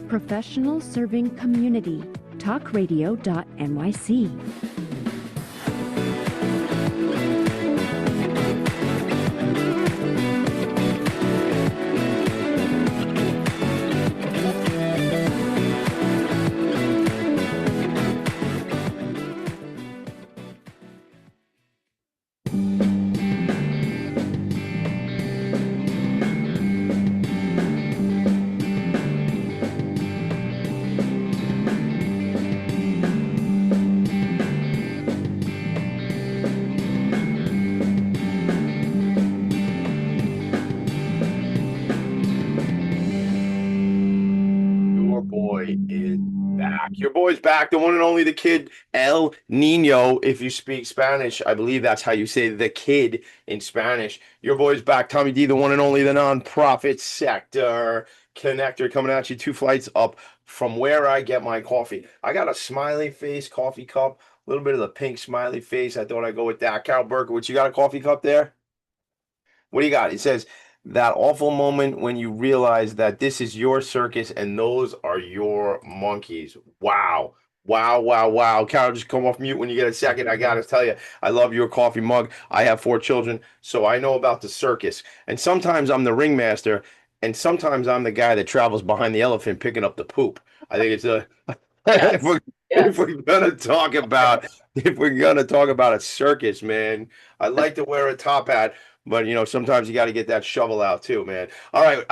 Professional serving community. Talkradio.nyc. Your boy's back, the one and only the kid, El Nino. If you speak Spanish, I believe that's how you say the kid in Spanish. Your boy's back, Tommy D, the one and only, the nonprofit sector connector, coming at you 2 flights up from where I get my coffee. I got a smiley face coffee cup, a little bit of the pink smiley face. I thought I'd go with that. Carol Burkowitz, you got a coffee cup there? What do you got? It says, that awful moment when you realize that this is your circus and those are your monkeys. Wow. Wow, wow, wow. Carol, just come off mute when you get a second. I gotta tell you, I love your coffee mug. I have 4 children, so I know about the circus. And sometimes I'm the ringmaster, and sometimes I'm the guy that travels behind the elephant picking up the poop. I think it's a Yes. if we're gonna talk about a circus, man, I like to wear a top hat. But sometimes you got to get that shovel out too, man. All right,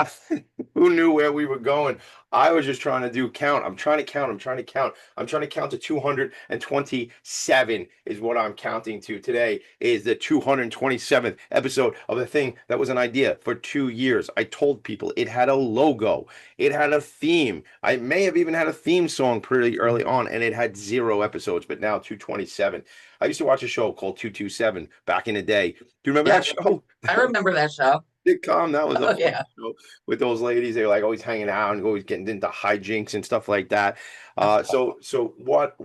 who knew where we were going? I was just trying to count. I'm trying to count. I'm trying to count. I'm trying to count to 227 is what I'm counting to. Today is the 227th episode of a thing that was an idea for 2 years. I told people it had a logo. It had a theme. I may have even had a theme song pretty early on, and it had 0 episodes, but now 227. I used to watch a show called 227 back in the day. Do you remember that show? I remember that show. Sitcom. That was a fun yeah. show with those ladies. They were like always hanging out and always getting into hijinks and stuff like that. So what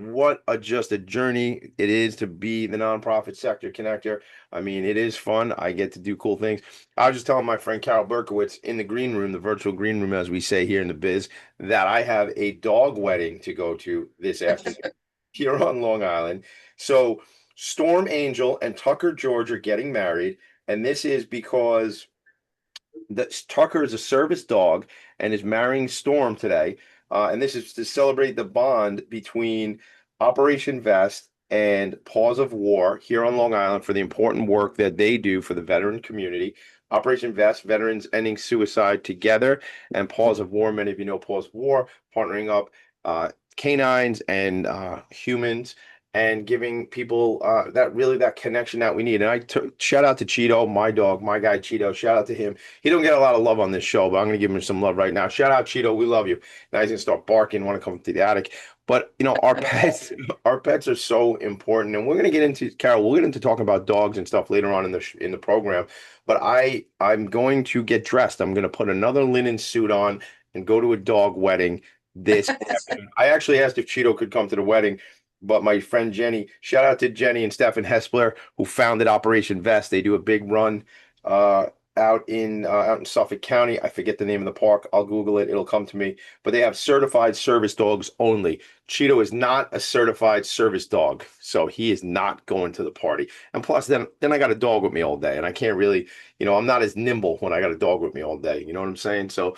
just a journey it is to be the nonprofit sector connector. I mean, it is fun. I get to do cool things. I was just telling my friend Carol Burkowitz in the green room, the virtual green room, as we say here in the biz, that I have a dog wedding to go to this afternoon here on Long Island. So Storm Angel and Tucker George are getting married, and this is because Tucker is a service dog and is marrying Storm today. And this is to celebrate the bond between Operation Vest and Paws of War here on Long Island for the important work that they do for the veteran community. Operation Vest, Veterans Ending Suicide Together, and Paws of War. Many of you know Paws of War, partnering up canines and humans, and giving people that connection that we need. And shout out to Cheeto, my dog, my guy Cheeto. Shout out to him. He don't get a lot of love on this show, but I'm gonna give him some love right now. Shout out Cheeto, we love you. Now he's gonna start barking, want to come to the attic. But our pets are so important, and we're gonna get into Carol. We'll get into talking about dogs and stuff later on in the program. But I'm going to get dressed. I'm gonna put another linen suit on and go to a dog wedding this afternoon. I actually asked if Cheeto could come to the wedding. But my friend Jenny, shout out to Jenny and Stefan Hespler, who founded Operation Vest. They do a big run out in Suffolk County. I forget the name of the park. I'll Google it. It'll come to me. But they have certified service dogs only. Cheeto is not a certified service dog, so he is not going to the party. And plus, then I got a dog with me all day, and I can't really, I'm not as nimble when I got a dog with me all day. You know what I'm saying? So.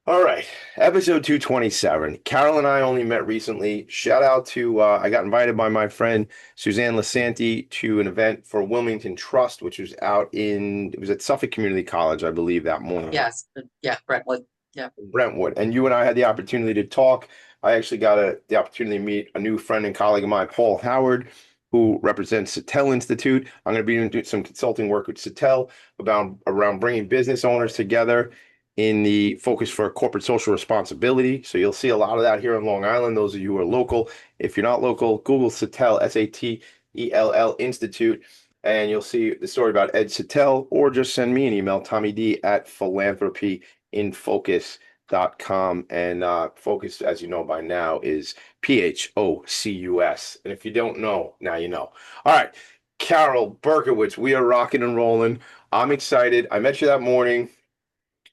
All right, episode 227. Carol and I only met recently. Shout out to, I got invited by my friend Suzanne Lasanti to an event for Wilmington Trust, which was it was at Suffolk Community College, I believe, that morning. Yes, yeah, Brentwood. Yeah. Brentwood. And you and I had the opportunity to talk. I actually got the opportunity to meet a new friend and colleague of mine, Paul Howard, who represents Satel Institute. I'm going to be doing some consulting work with Satel around bringing business owners together in the focus for corporate social responsibility. So you'll see a lot of that here on Long Island. Those of you who are local, if you're not local, Google Satel, Satell Institute, and you'll see the story about Ed Satel, or just send me an email, tommyd@philanthropyinfocus.com. And Focus, as you know by now, is PHOCUS. And if you don't know, now you know. All right, Carol Burkowitz, we are rocking and rolling. I'm excited. I met you that morning.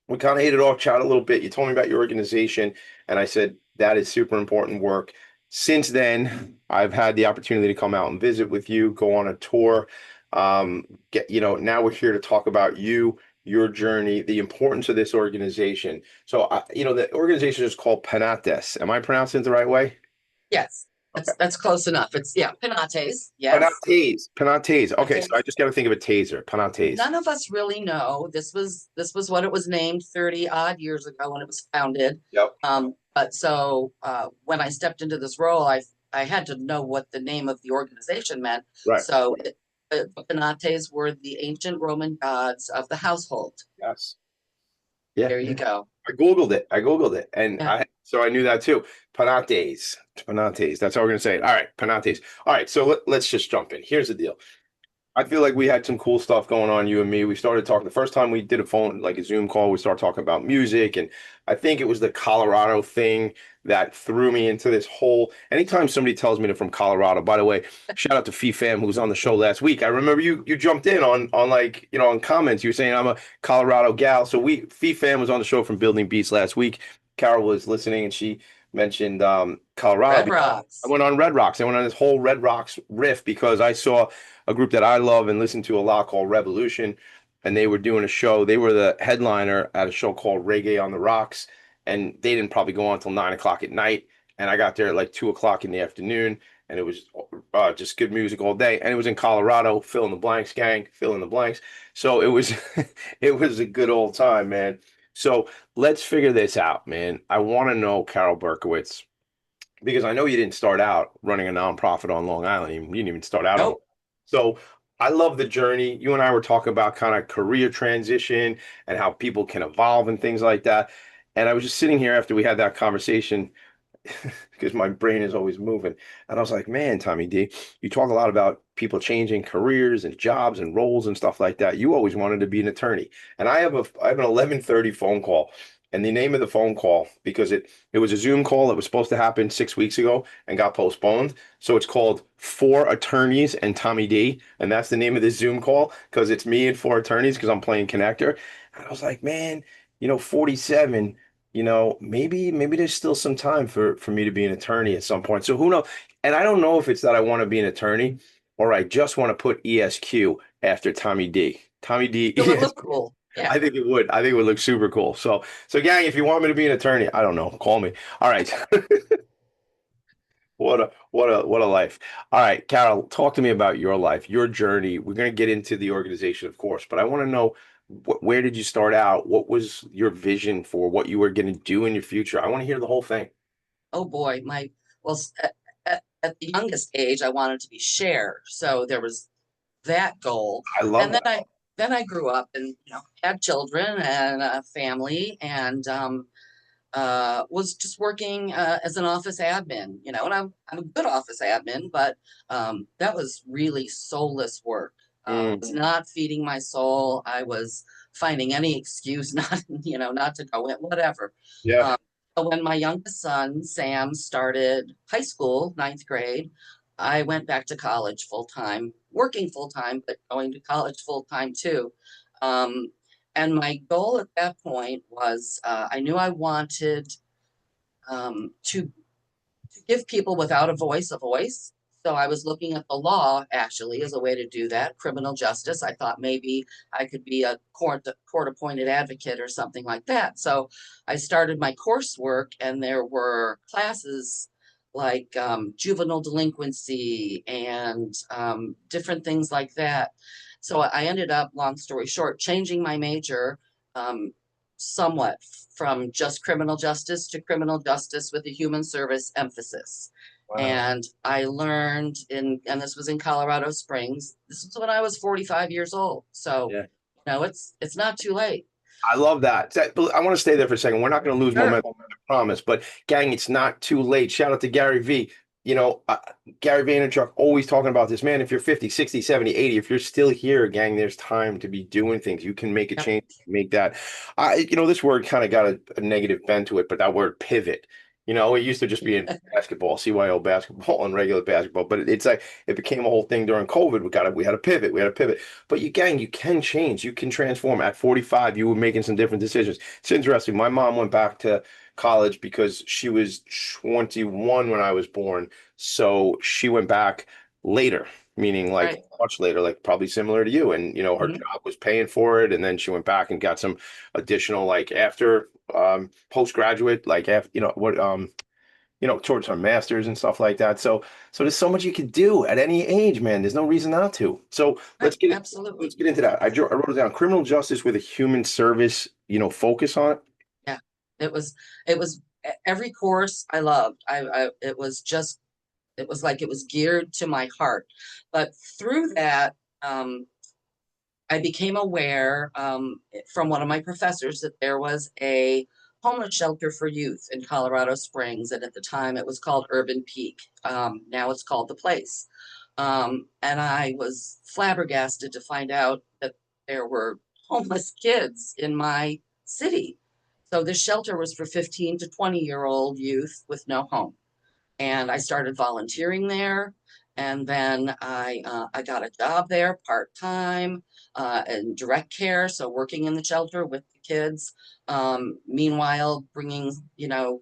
we kind of hit it off, chat a little bit. You told me about your organization, and I said that is super important work. Since then, I've had the opportunity to come out and visit with you, go on a tour. Now we're here to talk about you, your journey, the importance of this organization. So, the organization is called Penates. Am I pronouncing it the right way? Yes, Okay. that's close enough. It's Penates. Yes. Penates. Okay, so I Penates. just got to think of a taser. Penates. None of us really know. This was what it was named 30 odd years ago when it was founded. Yep. But so when I stepped into this role, I had to know what the name of the organization meant. Right. So Penates were the ancient Roman gods of the household. Yes. Yeah. There you go. I Googled it, and Yeah. I knew that too. Penates. That's how we're gonna say it. All right, Penates. All right, so let's just jump in. Here's the deal. I feel like we had some cool stuff going on, you and me. We started talking the first time we did a phone, like a Zoom call, we started talking about music. And I think it was the Colorado thing that threw me into this whole. Anytime somebody tells me they're from Colorado, by the way, shout out to Fee who was on the show last week. I remember you jumped in on like, on comments. You were saying I'm a Colorado gal. So Fee was on the show from Building Beats last week. Carol was listening and she mentioned Colorado. Red Rocks. I went on Red Rocks. I went on this whole Red Rocks riff because I saw a group that I love and listen to a lot called Revolution, and they were doing a show. They were the headliner at a show called Reggae on the Rocks, and they didn't probably go on until 9 o'clock at night. And I got there at like 2 o'clock in the afternoon, and it was just good music all day. And it was in Colorado. Fill in the blanks, gang. Fill in the blanks. So it was, it was a good old time, man. So let's figure this out, man. I want to know, Carol Burkowitz, because I know you didn't start out running a nonprofit on Long Island. You didn't even start out on. Nope. So I love the journey. You and I were talking about kind of career transition and how people can evolve and things like that. And I was just sitting here after we had that conversation because my brain is always moving. And I was like, man, Tommy D, you talk a lot about people changing careers and jobs and roles and stuff like that. You always wanted to be an attorney. And I have an 11:30 phone call. And the name of the phone call, because it was a Zoom call that was supposed to happen 6 weeks ago and got postponed. So it's called Four Attorneys and Tommy D. And that's the name of this Zoom call because it's me and four attorneys because I'm playing connector. And I was like, man, 47, maybe there's still some time for me to be an attorney at some point. So who knows? And I don't know if it's that I want to be an attorney or I just want to put ESQ after Tommy D. Tommy D. It would look cool. Yeah. I think it would. I think it would look super cool. So gang, if you want me to be an attorney, I don't know, call me. All right. What a life. All right, Carol, talk to me about your life, your journey. We're going to get into the organization, of course, but I want to know where did you start out? What was your vision for what you were going to do in your future? I want to hear the whole thing. Oh boy, at the youngest age, I wanted to be shared. So there was that goal. I love and that. Then I grew up and had children and a family and was just working as an office admin, and I'm a good office admin, but that was really soulless work. I was not feeding my soul. I was finding any excuse not to go in, whatever. Yeah. So when my youngest son, Sam, started high school, ninth grade, I went back to college full time, working full time, but going to college full time too. And my goal at that point was I knew I wanted to give people without a voice. So I was looking at the law actually as a way to do that, criminal justice. I thought maybe I could be a court appointed advocate or something like that. So I started my coursework and there were classes like juvenile delinquency and different things like that. So I ended up, long story short, changing my major somewhat from just criminal justice to criminal justice with a human service emphasis. Wow. And I learned and this was in Colorado Springs. This was when I was 45 years old. So, yeah. It's not too late. I love that. I want to stay there for a second. We're not going to lose momentum, I promise. But gang, it's not too late. Shout out to Gary V. Gary Vaynerchuk always talking about this, man. If you're 50, 60, 70, 80, if you're still here, gang, there's time to be doing things. You can make a change, make that. This word kind of got a negative bent to it, but that word pivot, You know, it used to just be in basketball, CYO basketball and regular basketball, but it's like it became a whole thing during COVID. We had to pivot. We had to pivot. But you can change. You can transform. At 45, you were making some different decisions. It's interesting. My mom went back to college because she was 21 when I was born. So she went back later, meaning like Right. much later, like probably similar to you. And you know, her Mhm. job was paying for it, and then she went back and got some additional like after postgraduate, like after towards our masters and stuff like that. So there's so much you can do at any age, man. There's no reason not to. So Right. Absolutely. let's get into that. I wrote it down. Criminal justice with a human service, focus on it. Yeah. It was, every course I loved. It was like it was geared to my heart. But through that, um, I became aware from one of my professors that there was a homeless shelter for youth in Colorado Springs. And at the time it was called Urban Peak. Now it's called The Place. And I was flabbergasted to find out that there were homeless kids in my city. So this shelter was for 15 to 20-year-old youth with no home, and I started volunteering there. And then I got a job there part time in direct care, so working in the shelter with the kids. Meanwhile, bringing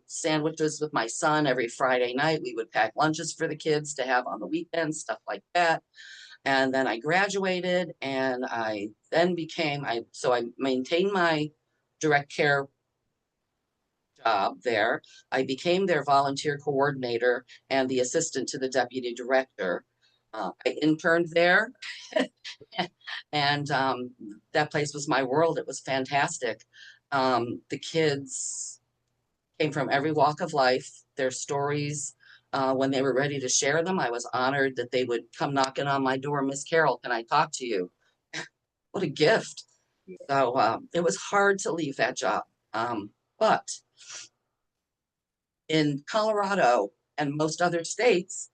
sandwiches with my son every Friday night. We would pack lunches for the kids to have on the weekends, stuff like that. And then I graduated, and I then became I maintained my direct care job there. I became their volunteer coordinator and the assistant to the deputy director. I interned there, and that place was my world. It was fantastic. The kids came from every walk of life. Their stories, when they were ready to share them, I was honored that they would come knocking on my door. Miss Carol, can I talk to you? What a gift. So it was hard to leave that job. But in Colorado and most other states,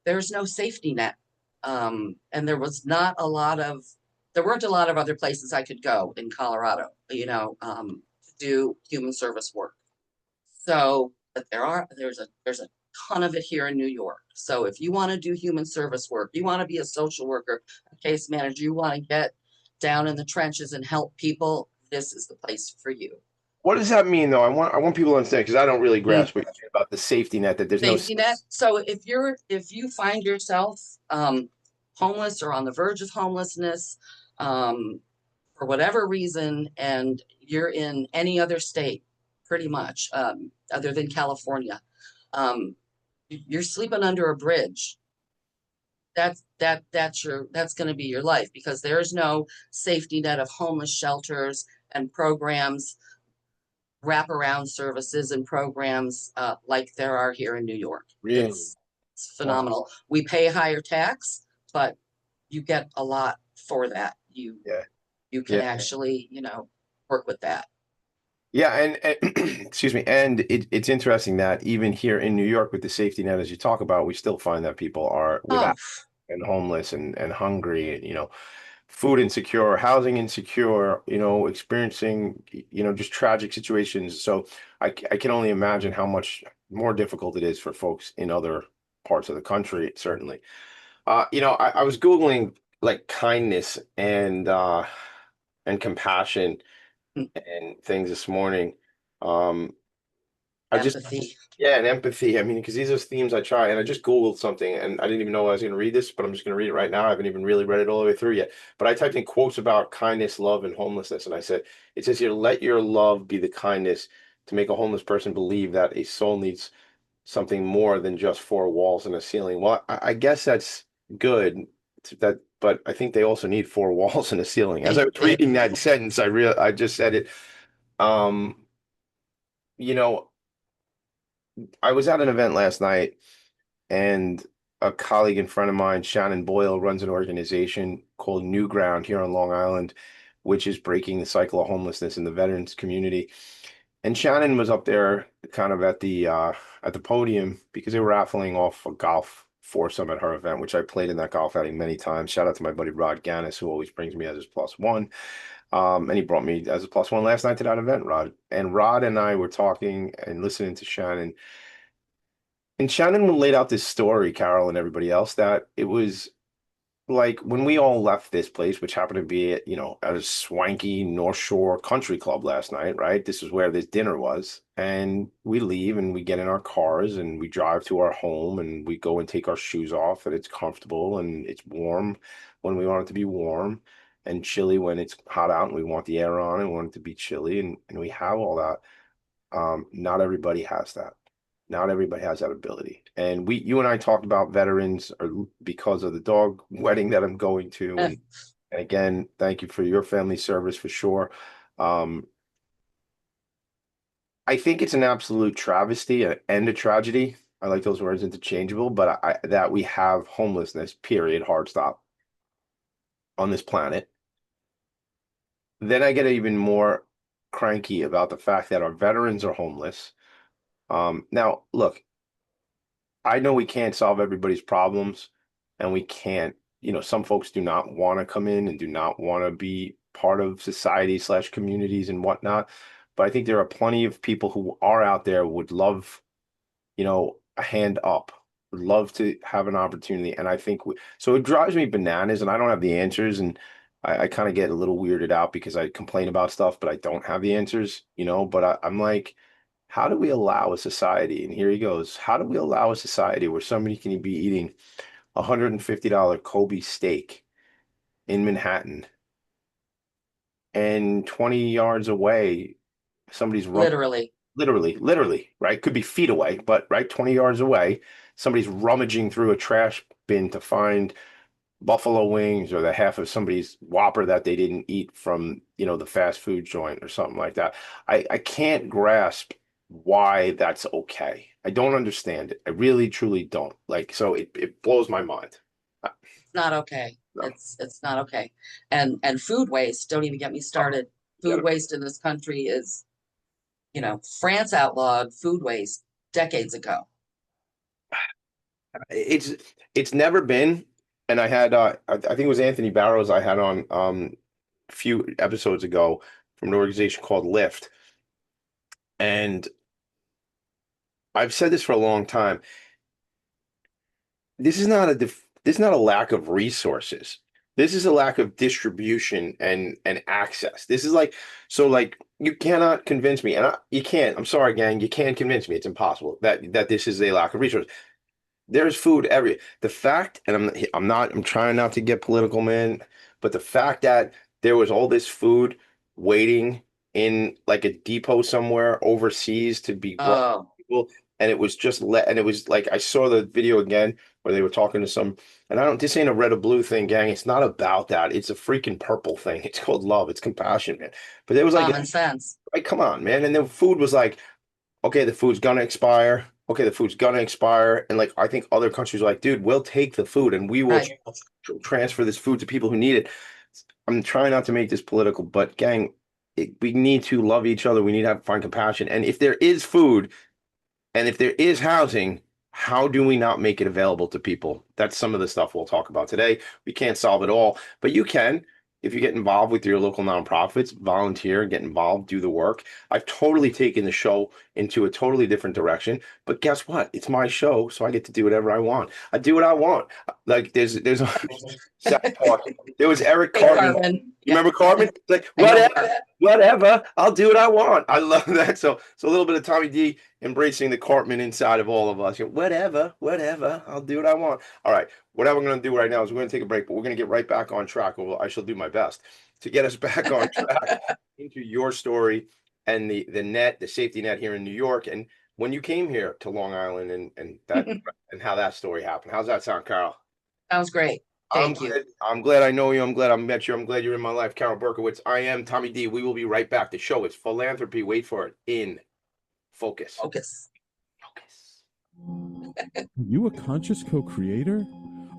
there's no safety net. And there weren't a lot of other places I could go in Colorado, to do human service work. So, but there's a ton of it here in New York. So if you want to do human service work, you want to be a social worker, a case manager, you want to get down in the trenches and help people, this is the place for you. What does that mean, though? I want people to understand because I don't really Mm. grasp what you mean about the safety net. That there's no. Safety net. So if you find yourself homeless or on the verge of homelessness, for whatever reason, and you're in any other state, pretty much, other than California, um, you're sleeping under a bridge. That's going to be your life, because there is no safety net of homeless shelters and programs, wraparound services and programs like there are here in New York. Really? It's Wow. phenomenal. We pay higher tax, but you get a lot for that. Yeah. You can Yeah. actually, work with that. Yeah, and excuse me, and it's interesting that even here in New York with the safety net, as you talk about, we still find that people are Oh, without and homeless and hungry and food insecure, housing insecure, experiencing just tragic situations. So I can only imagine how much more difficult it is for folks in other parts of the country, certainly. I was Googling like kindness and compassion and things this morning. Um, I just, empathy. yeah, and empathy. I mean, because these are themes I try, and I just Googled something, and I didn't even know I was going to read this, but I'm just going to read it right now. I haven't even really read it all the way through yet. But I typed in quotes about kindness, love, and homelessness, and I said, it says here, let your love be the kindness to make a homeless person believe that a soul needs something more than just four walls and a ceiling. Well, I guess that's good. But I think they also need four walls and a ceiling. As I was They reading that sentence, I just said it. Um, you know, I was at an event last night, and a colleague in front of mine, Shannon Boyle, runs an organization called New Ground here on Long Island, which is breaking the cycle of homelessness in the veterans community. And Shannon was up there kind of at the podium because they were raffling off a golf foursome at her event, which I played in that golf outing many times. Shout out to my buddy Rod Gannis, who always brings me as his plus one. And he brought me as a plus one last night to that event, Rod. And Rod and I were talking and listening to Shannon. And Shannon laid out this story, Carol and everybody else, that it was like when we all left this place, which happened to be at, a swanky North Shore country club last night, right? This is where this dinner was. And we leave and we get in our cars and we drive to our home and we go and take our shoes off and it's comfortable and it's warm when we want it to be warm and chilly when it's hot out and we want the air on and we want it to be chilly and we have all that. Not everybody has that. Not everybody has that ability. And you and I talked about veterans because of the dog wedding that I'm going to. And again, thank you for your family service for sure. I think it's an absolute travesty and a tragedy. I like those words interchangeable, but that we have homelessness, period, hard stop, on this planet. Then I get even more cranky about the fact that our veterans are homeless. Now, look, I know we can't solve everybody's problems and we can't, some folks do not want to come in and do not want to be part of society / communities and whatnot. But I think there are plenty of people who are out there would love, a hand up, would love to have an opportunity. And I think, so it drives me bananas and I don't have the answers. And I kind of get a little weirded out because I complain about stuff, but I don't have the answers, but I'm like, how do we allow a society, and here he goes, how do we allow a society where somebody can be eating $150 Kobe steak in Manhattan and 20 yards away, somebody's Literally, right? Could be feet away, but right, 20 yards away, somebody's rummaging through a trash bin to find buffalo wings or the half of somebody's Whopper that they didn't eat from, the fast food joint or something like that. I can't grasp why that's okay. I don't understand it. I really, truly don't. Like, so it blows my mind. it's not okay. No. It's not okay. And food waste, don't even get me started. Food waste in this country is, France outlawed food waste decades ago. It's never been, and I had I think it was Anthony Barrows I had on a few episodes ago from an organization called Lyft. And I've said this for a long time. This is not a lack of resources. This is a lack of distribution and access. This is like, so like you cannot convince me, and you can't. I'm sorry, gang, you can't convince me. It's impossible that this is a lack of resources. There's food every. The fact, and I'm trying not to get political, man, but the fact that there was all this food waiting in like a depot somewhere overseas to be brought to people, and it was just and it was like I saw the video again where they were talking to some, and this ain't a red or blue thing, gang. It's not about that. It's a freaking purple thing. It's called love. It's compassion, man. But there was like common sense. Like, come on, man. And the food was like, okay, the food's gonna expire. Okay, the food's gonna expire. And like I think other countries are like, dude, we'll take the food and we will transfer this food to people who need it. I'm trying not to make this political, but gang, we need to love each other. We need to find compassion. And if there is food and if there is housing, how do we not make it available to people? That's some of the stuff we'll talk about today. We can't solve it all, but you can. If you get involved with your local nonprofits, volunteer, get involved, do the work. I've totally taken the show into a totally different direction, but guess what? It's my show, so I get to do whatever I want. I do what I want. Like there's there was Eric Cartman. You remember Cartman? Like whatever, I'll do what I want. I love that. So a little bit of Tommy D embracing the Cartman inside of all of us. Whatever, I'll do what I want. All right. What I'm going to do right now is we're going to take a break, but we're going to get right back on track. Well, I shall do my best to get us back on track into your story and the safety net here in New York, and when you came here to Long Island and that and how that story happened. How's that sound, Carol? Sounds great. Thank you. I'm glad I know you. I'm glad I met you. I'm glad you're in my life. Carol Burkowitz. I am Tommy D. We will be right back. The show is Philanthropy. Wait for it. In Focus. Focus. Are you a conscious co-creator?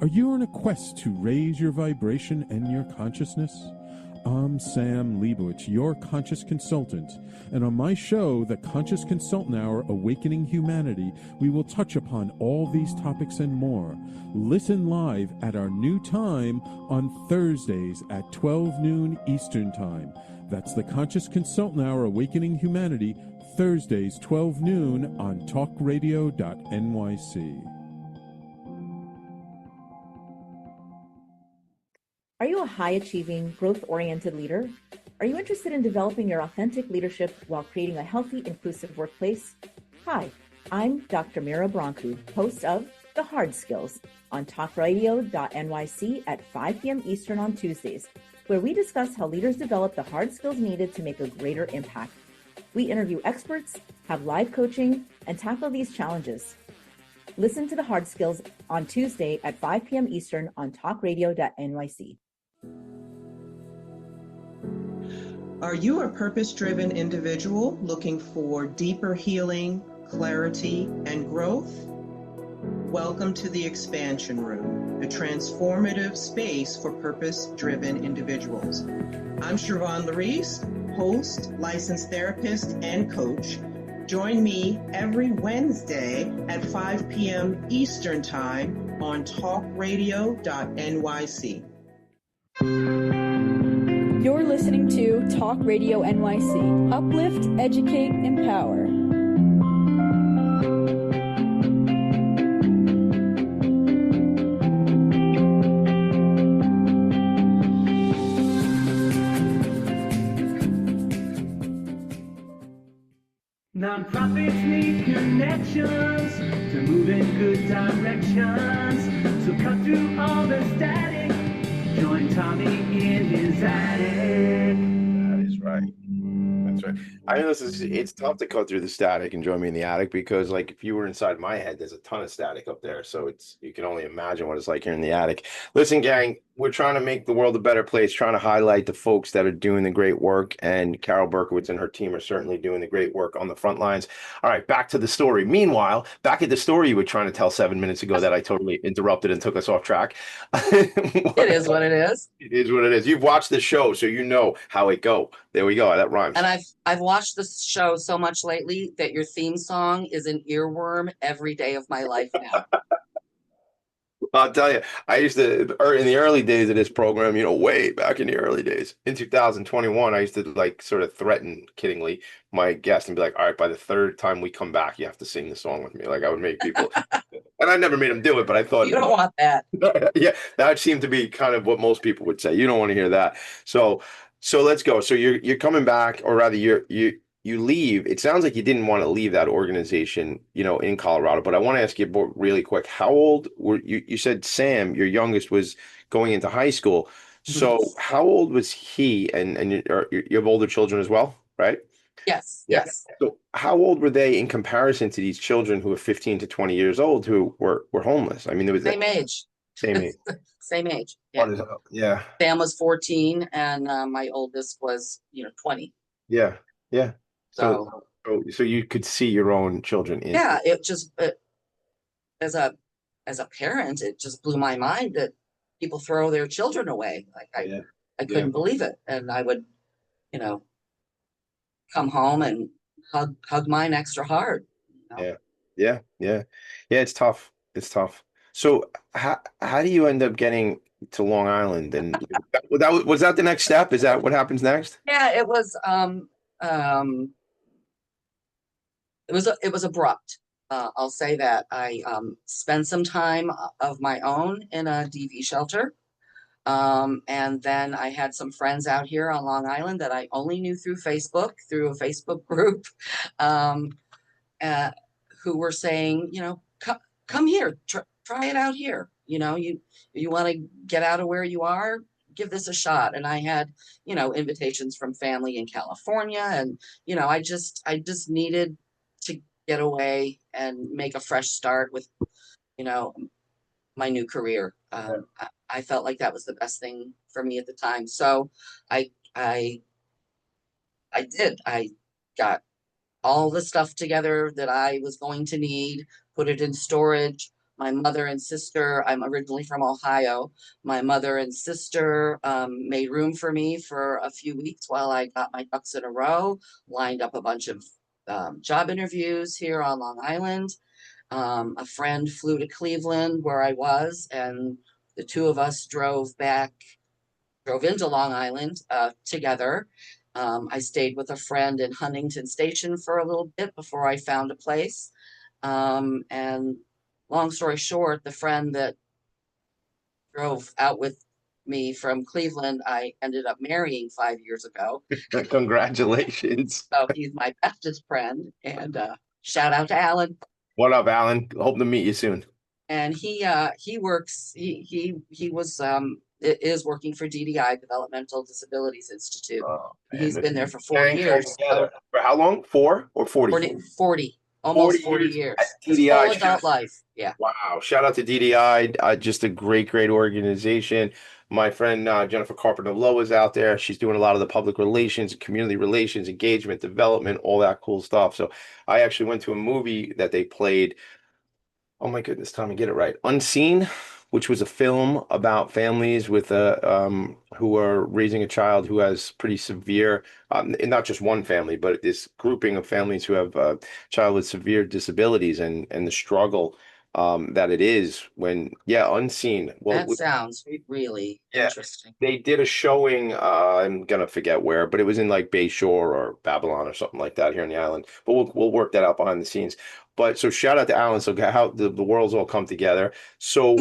Are you on a quest to raise your vibration and your consciousness? I'm Sam Leibowitz, your conscious consultant, and on my show, The Conscious Consultant Hour, Awakening Humanity, we will touch upon all these topics and more. Listen live at our new time on Thursdays at 12 noon Eastern Time. That's The Conscious Consultant Hour, Awakening Humanity, Thursdays, 12 noon on talkradio.nyc. Are you a high-achieving, growth-oriented leader? Are you interested in developing your authentic leadership while creating a healthy, inclusive workplace? Hi, I'm Dr. Mira Broncu, host of The Hard Skills on talkradio.nyc at 5 p.m. Eastern on Tuesdays, where we discuss how leaders develop the hard skills needed to make a greater impact. We interview experts, have live coaching, and tackle these challenges. Listen to The Hard Skills on Tuesday at 5 p.m. Eastern on talkradio.nyc. Are you a purpose-driven individual looking for deeper healing, clarity, and growth? Welcome to the Expansion Room, a transformative space for purpose-driven individuals. I'm Siobhan Larice, host, licensed therapist, and coach. Join me every Wednesday at 5 p.m. Eastern Time on talkradio.nyc. You're listening to Talk Radio NYC. Uplift, educate, empower. Nonprofits need connections to move in good directions. So cut through all the static. Join Tommy in his attic. That is right. That's right. I know it's tough to cut through the static and join me in the attic because, like, if you were inside my head, there's a ton of static up there. So you can only imagine what it's like here in the attic. Listen, gang, we're trying to make the world a better place, trying to highlight the folks that are doing the great work. And Carol Burkowitz and her team are certainly doing the great work on the front lines. All right, back to the story. Meanwhile, back at the story you were trying to tell 7 minutes ago that I totally interrupted and took us off track. It is what it is. It is what it is. You've watched the show, so you know how it go. There we go. That rhymes. And I've watched this show so much lately that your theme song is an earworm every day of my life now. I'll tell you, I used to, in the early days of this program, way back in the early days, in 2021, I used to like sort of threaten kiddingly my guests and be like, all right, by the third time we come back, you have to sing the song with me. Like I would make people, and I never made them do it, but I thought, You don't want that. yeah, that seemed to be kind of what most people would say. You don't want to hear that. So let's go. So you're coming back, or rather you leave. It sounds like you didn't want to leave that organization, in Colorado, but I want to ask you really quick. How old were you? You said Sam, your youngest, was going into high school. So how old was he? And you have older children as well, right? Yes. Yeah. Yes. So how old were they in comparison to these children who are 15 to 20 years old who were homeless? I mean, there was Same age. Same age. Same age. Yeah. Yeah. Sam was 14 and my oldest was, 20. Yeah. Yeah. So you could see your own children in. Yeah, as a parent, it just blew my mind that people throw their children away. Like I couldn't believe it. And I would, come home and hug mine extra hard. Yeah. It's tough. So how do you end up getting to Long Island? And was that the next step? Is that what happens next? Yeah, it was abrupt. I'll say that. I spent some time of my own in a DV shelter. And then I had some friends out here on Long Island that I only knew through Facebook, through a Facebook group, who were saying, come here, try it out here. You want to get out of where you are, give this a shot. And I had, invitations from family in California, and, I just needed to get away and make a fresh start with, my new career. I felt like that was the best thing for me at the time. So I did. I got all the stuff together that I was going to need, put it in storage. My mother and sister, I'm originally from Ohio. My mother and sister made room for me for a few weeks while I got my ducks in a row, lined up a bunch of job interviews here on Long Island. A friend flew to Cleveland where I was, and the two of us drove into Long Island together. I stayed with a friend in Huntington Station for a little bit before I found a place. And long story short, the friend that drove out with me from Cleveland, I ended up marrying 5 years ago. Congratulations. So he's my bestest friend. And shout out to Alan. What up, Alan? Hope to meet you soon. And he works, he was is working for DDI, Developmental Disabilities Institute. Oh, man, He's this been there is for 40 gang years. together. For how long? 4 or 40? 40, almost 40 40 years. at His DDI. full adult life. Yeah. Wow. Shout out to DDI. Just a great organization. My friend Jennifer Carpenter-Lowe is out there. She's doing a lot of the public relations, community relations, engagement, development, all that cool stuff. So I actually went to a movie that they played. Oh my goodness, Tommy, get it right. Unseen, which was a film about families with who are raising a child who has pretty severe, and not just one family, but this grouping of families who have a child with severe disabilities and the struggle that it is when, Unseen. Well, That sounds really Yeah. interesting. they did a showing, I'm gonna forget where, but it was in like Bayshore or Babylon or something like that here in the island. But we'll work that out behind the scenes. But so shout out to Alan. So how the world's all come together. So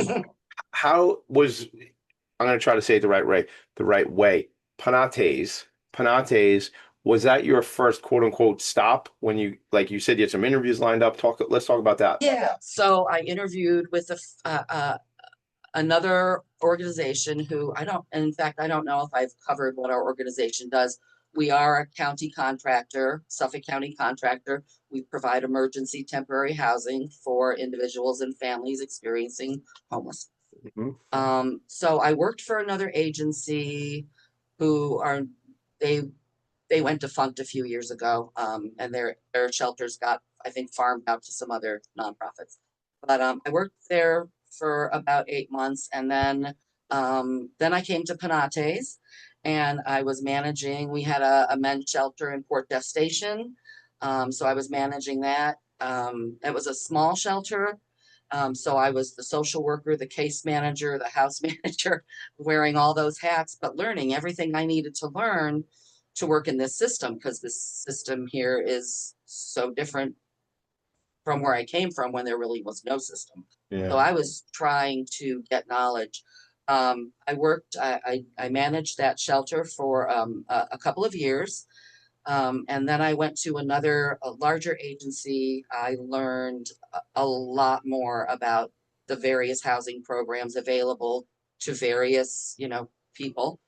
how was I'm gonna try to say it the right way, Penates, was that your first quote unquote stop when you, like you said, you had some interviews lined up? Let's talk about that. Yeah. So I interviewed with another organization who in fact, I don't know if I've covered what our organization does. We are a county contractor, Suffolk County contractor. We provide emergency temporary housing for individuals and families experiencing homelessness. Mhm. So I worked for another agency who they went defunct a few years ago. And their shelters got, I think, farmed out to some other nonprofits. But I worked there for about 8 months, and then I came to Penates, and I was managing. We had a men's shelter in Port Deaf Station, so I was managing that. It was a small shelter, so I was the social worker, the case manager, the house manager, wearing all those hats, but learning everything I needed to learn to work in this system, because this system here is so different from where I came from, when there really was no system. So I was trying to get knowledge. I managed that shelter for a couple of years. And then I went to a larger agency. I learned a lot more about the various housing programs available to various, people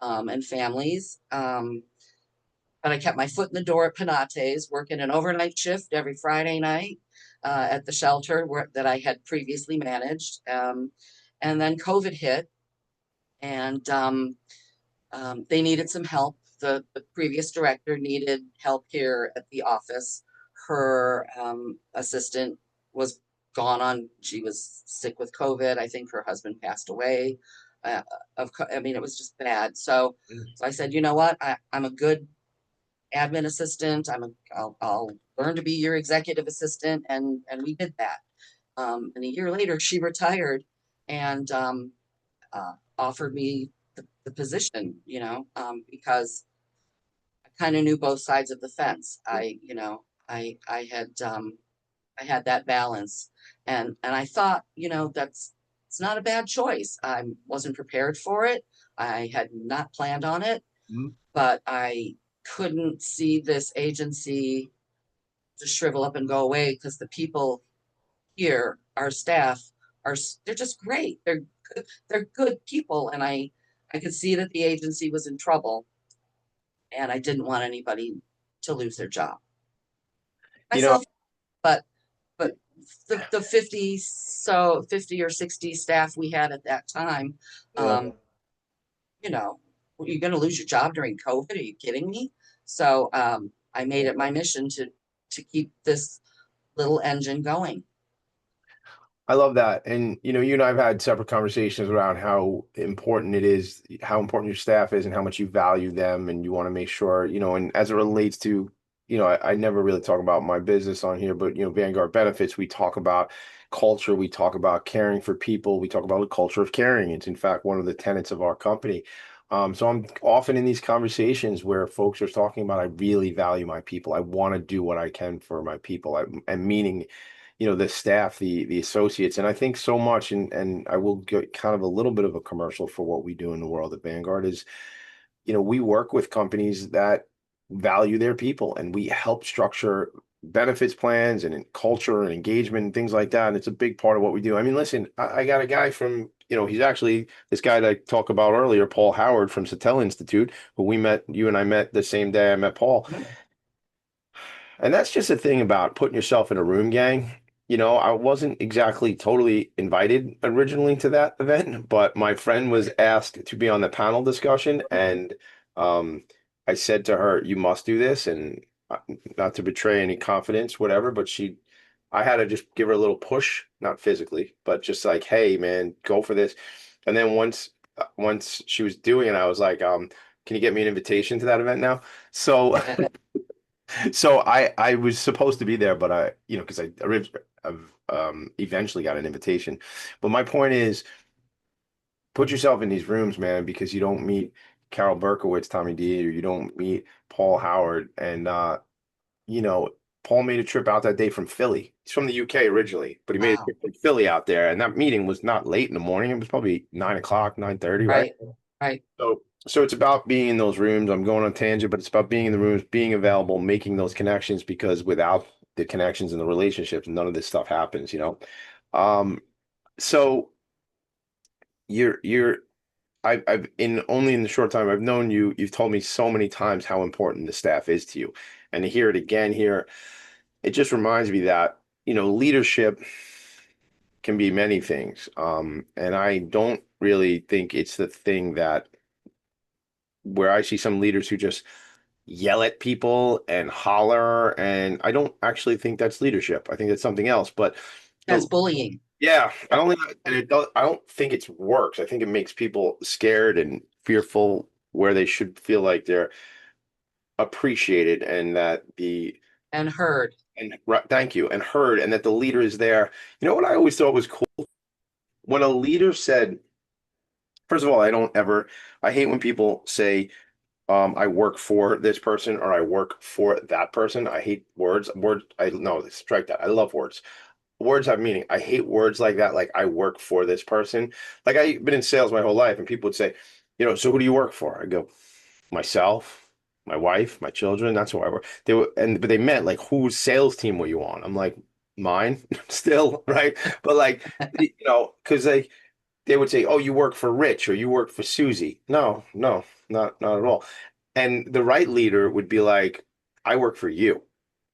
and families. But I kept my foot in the door at Penates, working an overnight shift every Friday night at the shelter that I had previously managed. And then COVID hit, and they needed some help. The previous director needed help here at the office. Her assistant was she was sick with COVID. I think her husband passed away. It was just bad. So I said, you know what? I'm a good admin assistant. I'll learn to be your executive assistant. And we did that. And a year later, she retired and offered me the position, because I kind of knew both sides of the fence. I had that balance, and I thought, it's not a bad choice. I wasn't prepared for it. I had not planned on it, but I couldn't see this agency just shrivel up and go away, because the people here, our staff, they're just great. They're good people, and I could see that the agency was in trouble, and I didn't want anybody to lose their job. Myself, but the 50 or 60 staff we had at that time, you're going to lose your job during COVID? Are you kidding me? So I made it my mission to keep this little engine going. I love that. And, you and I have had separate conversations around how important it is, how important your staff is and how much you value them. And you want to make sure, and as it relates to, I never really talk about my business on here, but, Vanguard Benefits, we talk about culture, we talk about caring for people, we talk about the culture of caring. It's in fact one of the tenets of our company. So I'm often in these conversations where folks are talking about, I really value my people. I want to do what I can for my people. And meaning, the staff, the associates. And I think so much, and I will get kind of a little bit of a commercial for what we do in the world at Vanguard is, we work with companies that value their people, and we help structure benefits plans and culture and engagement and things like that. And it's a big part of what we do. I mean, listen, I got a guy from, he's actually this guy that I talked about earlier, Paul Howard from Satel Institute, who you and I met the same day I met Paul. And that's just a thing about putting yourself in a room, gang. I wasn't exactly totally invited originally to that event, but my friend was asked to be on the panel discussion, and I said to her, "You must do this," and not to betray any confidence, whatever, but I had to just give her a little push, not physically, but just like, "Hey, man, go for this." And then once she was doing it, I was like, "Can you get me an invitation to that event now?" So. So I was supposed to be there, but because I've eventually got an invitation. But my point is, put yourself in these rooms, man, because you don't meet Carol Burkowitz, Tommy D, or you don't meet Paul Howard. And Paul made a trip out that day from Philly. He's from the UK originally, but he made a trip from Philly out there. And that meeting was not late in the morning. It was probably 9:00, 9:30, right? Right. So it's about being in those rooms. I'm going on a tangent, but it's about being in the rooms, being available, making those connections, because without the connections and the relationships, none of this stuff happens, So I've only in the short time I've known you, you've told me so many times how important the staff is to you. And to hear it again here, it just reminds me that, leadership can be many things. And I don't really think it's the thing that where I see some leaders who just yell at people and holler, and I don't actually think that's leadership. I think that's something else. But That's bullying. yeah, I don't think it works. I think it makes people scared and fearful where they should feel like they're appreciated and that and heard. Thank you, and heard, and that the leader is there. You know what I always thought was cool? When a leader said, first of all, I hate when people say, I work for this person or I work for that person. I hate words. Strike that. I love words. Words have meaning. I hate words like that. Like, I work for this person. Like, I've been in sales my whole life, and people would say, so who do you work for? I go, myself, my wife, my children. That's who I work. But they meant like, whose sales team were you on? I'm like, mine still, right? But like, because they would say, oh, you work for Rich or you work for Susie. No, not at all. And the right leader would be like, I work for you,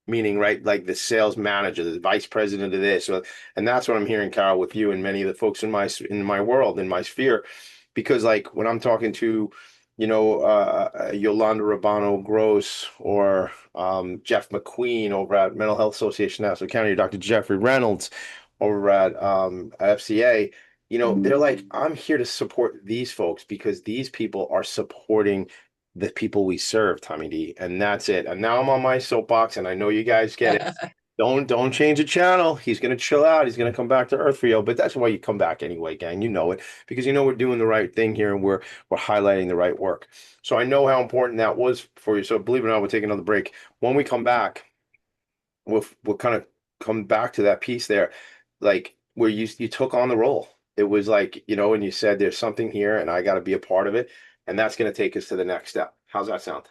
meaning, right, like the sales manager, the vice president of this. And that's what I'm hearing, Carol, with you and many of the folks in my world, in my sphere, because like when I'm talking to, Yolanda Rabano Gross or Jeff McQueen over at Mental Health Association Nassau County, or Dr. Jeffrey Reynolds over at FCA, they're like, I'm here to support these folks because these people are supporting the people we serve, Tommy D. And that's it. And now I'm on my soapbox, and I know you guys get it. Don't change the channel. He's going to chill out. He's going to come back to earth for you. But that's why you come back anyway, gang. You know it, because we're doing the right thing here, and we're highlighting the right work. So I know how important that was for you. So believe it or not, we'll take another break. When we come back, we'll kind of come back to that piece there, like where you took on the role. It was like, and you said there's something here and I got to be a part of it. And that's going to take us to the next step. How's that sound?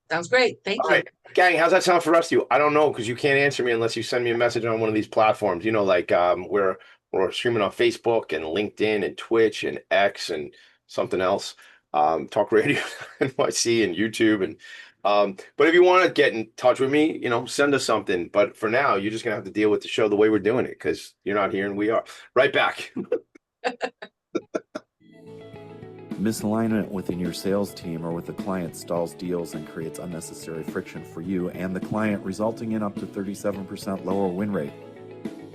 Sounds great. Thank you. Right. Gang, how's that sound for the rest of you? I don't know, because you can't answer me unless you send me a message on one of these platforms. Like we're streaming on Facebook and LinkedIn and Twitch and X and something else. Talk Radio NYC and YouTube. And but if you want to get in touch with me, send us something. But for now, you're just going to have to deal with the show the way we're doing it, because you're not here and we are. Right back. Misalignment within your sales team or with the client stalls deals and creates unnecessary friction for you and the client, resulting in up to 37% lower win rate.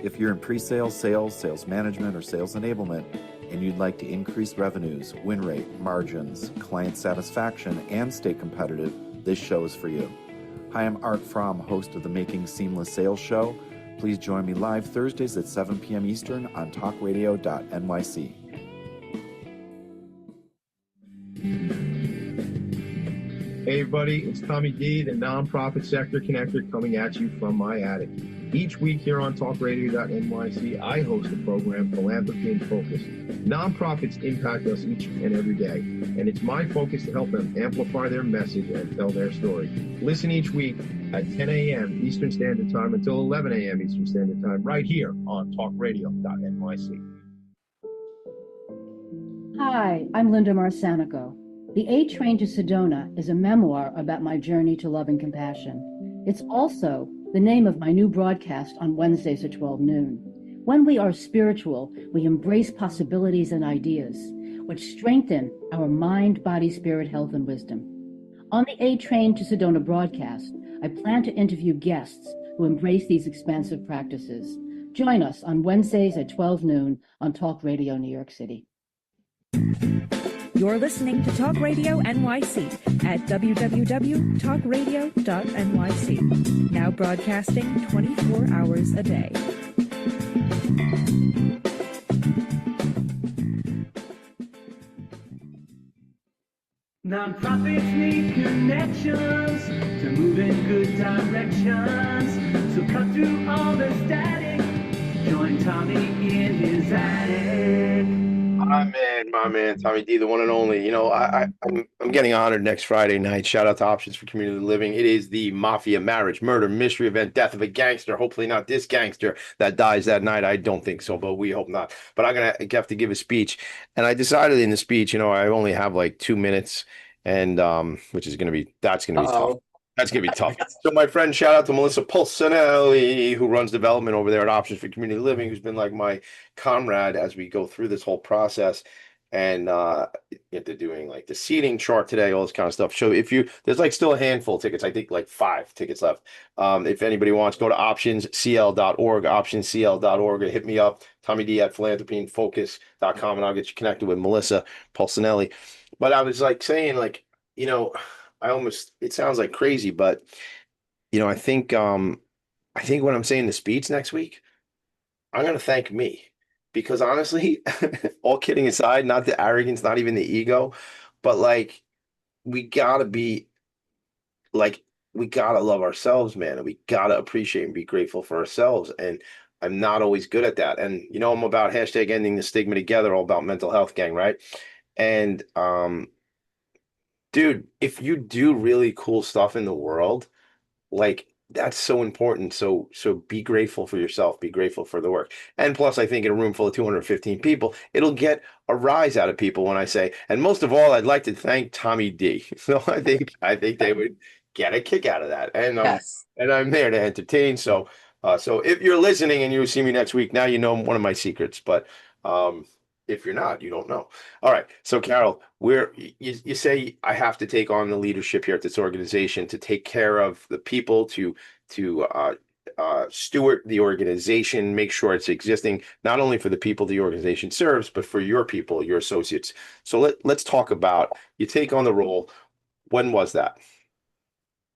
If you're in pre-sales, sales management, or sales enablement, and you'd like to increase revenues, win rate, margins, client satisfaction, and stay competitive, this show is for you. Hi, I'm Art Fromm, host of the Making Seamless Sales Show. Please join me live Thursdays at 7 p.m. Eastern on talkradio.nyc. Hey everybody, it's Tommy D, the nonprofit sector connector, coming at you from my attic. Each week here on talkradio.nyc, I host the program Philanthropy and Focus. Nonprofits impact us each and every day, and it's my focus to help them amplify their message and tell their story. Listen each week at 10 a.m. Eastern Standard Time until 11 a.m. Eastern Standard Time, right here on talkradio.nyc. Hi, I'm Linda Marsanico. The A Train to Sedona is a memoir about my journey to love and compassion. It's also the name of my new broadcast on Wednesdays at 12 noon. When we are spiritual, we embrace possibilities and ideas, which strengthen our mind, body, spirit, health, and wisdom. On the A Train to Sedona broadcast, I plan to interview guests who embrace these expansive practices. Join us on Wednesdays at 12 noon on Talk Radio New York City. You're listening to Talk Radio NYC at www.talkradio.nyc. Now broadcasting 24 hours a day. Nonprofits need connections to move in good directions. So cut through all the static. Join Tommy in his attic. My man, Tommy D, the one and only. You know, I'm getting honored next Friday night. Shout out to Options for Community Living. It is the mafia, marriage, murder, mystery event, death of a gangster. Hopefully not this gangster that dies that night. I don't think so, but we hope not. But I'm gonna have to give a speech, and I decided in the speech, you know, I only have like 2 minutes, and which is gonna be tough. That's gonna be tough. So my friend, shout out to Melissa Pulcinelli, who runs development over there at Options for Community Living, who's been like my comrade as we go through this whole process. And they're doing like the seating chart today, all this kind of stuff. So there's like still a handful of tickets. I think like 5 tickets left. If anybody wants, go to optionscl.org, optionscl.org, or hit me up, Tommy D at philanthropyandfocus.com, and I'll get you connected with Melissa Pulcinelli. But I was like saying, like, you know, it sounds like crazy, but you know, I think when I'm saying the speech next week, I'm gonna thank me. Because honestly, all kidding aside, not the arrogance, not even the ego, but like we gotta love ourselves, man, and we gotta appreciate and be grateful for ourselves. And I'm not always good at that. And you know, I'm about hashtag ending the stigma together, all about mental health, gang, right? And dude, if you do really cool stuff in the world, like that's so important. So be grateful for yourself, be grateful for the work. And plus, I think in a room full of 215 people, it'll get a rise out of people when I say, and most of all, I'd like to thank Tommy D. So I think they would get a kick out of that. And Yes. and I'm there to entertain. So if you're listening and you see me next week, now you know one of my secrets. But if you're not, you don't know. All right. So Carol, you say I have to take on the leadership here at this organization to take care of the people, to steward the organization, make sure it's existing not only for the people the organization serves, but for your people, your associates. So let's talk about you take on the role. When was that?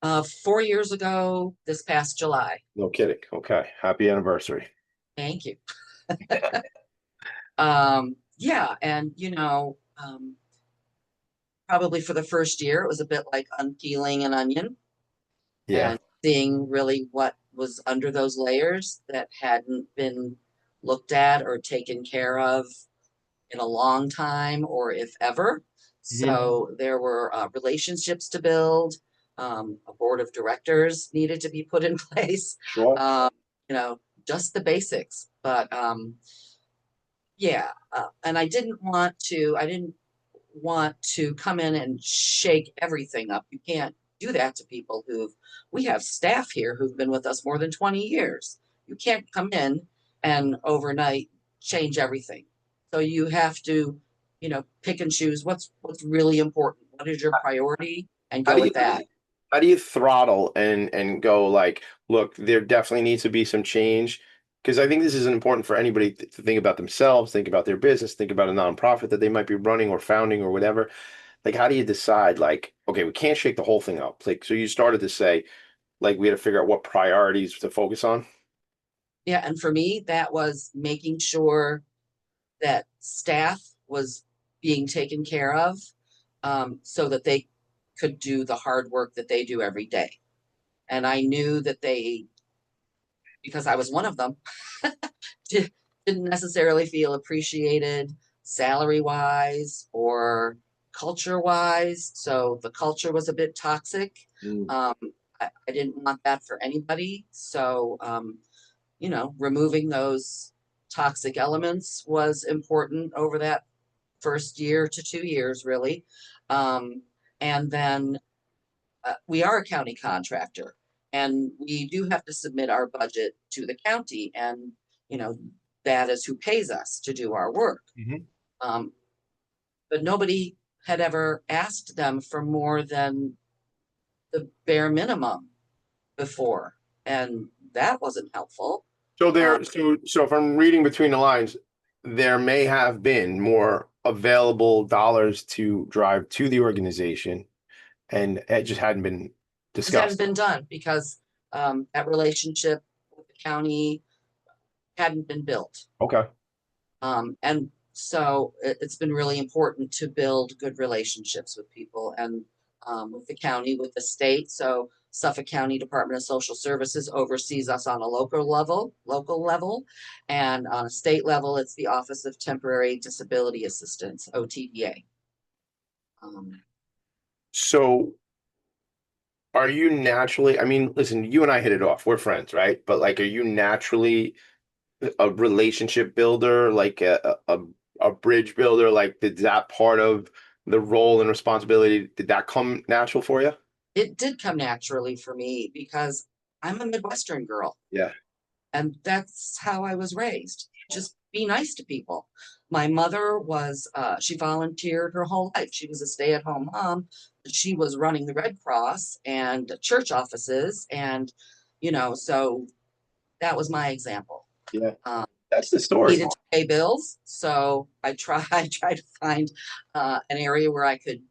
4 years ago, this past July. No kidding. Okay. Happy anniversary. Thank you. Yeah, and you know, probably for the first year, it was a bit like unpeeling an onion. Yeah. And seeing really what was under those layers that hadn't been looked at or taken care of in a long time, or if ever. So there were relationships to build. A board of directors needed to be put in place. Sure. You know, just the basics. But yeah, and I didn't want to come in and shake everything up. You can't do that to people we have staff here who've been with us more than 20 years. You can't come in and overnight change everything. So you have to, you know, pick and choose what's really important. What is your priority, and go with that. How do you throttle and go like, look, there definitely needs to be some change? Because I think this is important for anybody to think about themselves, think about their business, think about a nonprofit that they might be running or founding or whatever. Like, how do you decide, like, okay, we can't shake the whole thing up? Like, so you started to say, like, we had to figure out what priorities to focus on. Yeah, and for me, that was making sure that staff was being taken care of, so that they could do the hard work that they do every day. And I knew that because I was one of them, didn't necessarily feel appreciated salary-wise or culture-wise. So the culture was a bit toxic. I didn't want that for anybody. So, removing those toxic elements was important over that first year to 2 years, really. And then we are a county contractor, and we do have to submit our budget to the county, and that is who pays us to do our work. But nobody had ever asked them for more than the bare minimum before, and that wasn't helpful. So so if I'm reading between the lines, there may have been more available dollars to drive to the organization, and it just hadn't been discussed. It hadn't been done because that relationship with the county hadn't been built. Okay. And so it's been really important to build good relationships with people, and with the county, with the state. So Suffolk County Department of Social Services oversees us on a local level, and on a state level, it's the Office of Temporary Disability Assistance, OTDA. So are you naturally, I mean, listen, you and I hit it off. We're friends, right? But like, are you naturally a relationship builder, like a bridge builder? Like, did that part of the role and responsibility, did that come natural for you? It did come naturally for me because I'm a Midwestern girl. Yeah. And that's how I was raised. Just be nice to people. My mother was, she volunteered her whole life. She was a stay-at-home mom. She was running the Red Cross and church offices. And, so that was my example. Yeah. That's the story. Needed to pay bills. So I tried to find an area where I could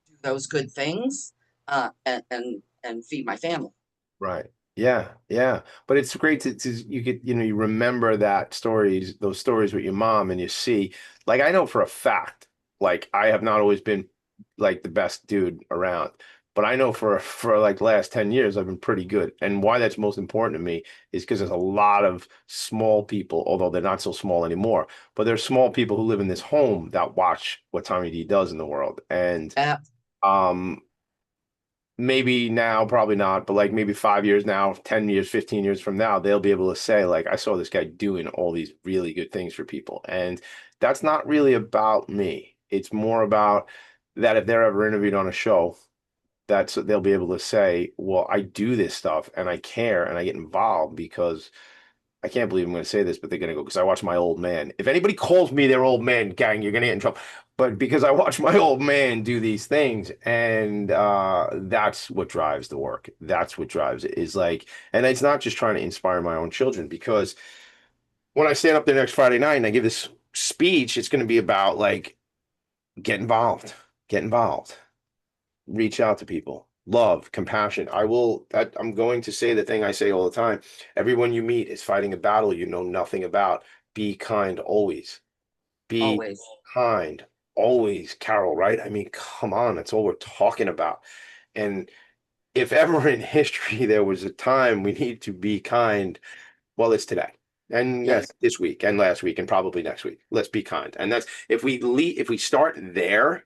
do those good things and feed my family. Right. Yeah. Yeah. But it's great to you get, you remember those stories with your mom, and you see, like, I know for a fact, like, I have not always been like the best dude around, but I know for like the last 10 years, I've been pretty good. And why that's most important to me is because there's a lot of small people, although they're not so small anymore, but there's small people who live in this home that watch what Tommy D does in the world. And, maybe now, probably not, but like maybe 5 years now, 10 years, 15 years from now, they'll be able to say, like, I saw this guy doing all these really good things for people. And that's not really about me. It's more about that if they're ever interviewed on a show, they'll be able to say, well, I do this stuff and I care and I get involved because I can't believe I'm going to say this, but they're going to go, because I watch my old man. If anybody calls me their old man, gang, you're going to get in trouble. But because I watch my old man do these things, and that's what drives the work. That's what drives it, is like, and it's not just trying to inspire my own children, because when I stand up there next Friday night and I give this speech, it's going to be about, like, get involved, reach out to people, love, compassion. I'm going to say the thing I say all the time. Everyone you meet is fighting a battle you know nothing about. Be kind always. Be kind always, Carol, right? I mean, come on, that's all we're talking about. And if ever in history there was a time we need to be kind, well, it's today. And yes, this week and last week and probably next week. Let's be kind. And that's, if we start there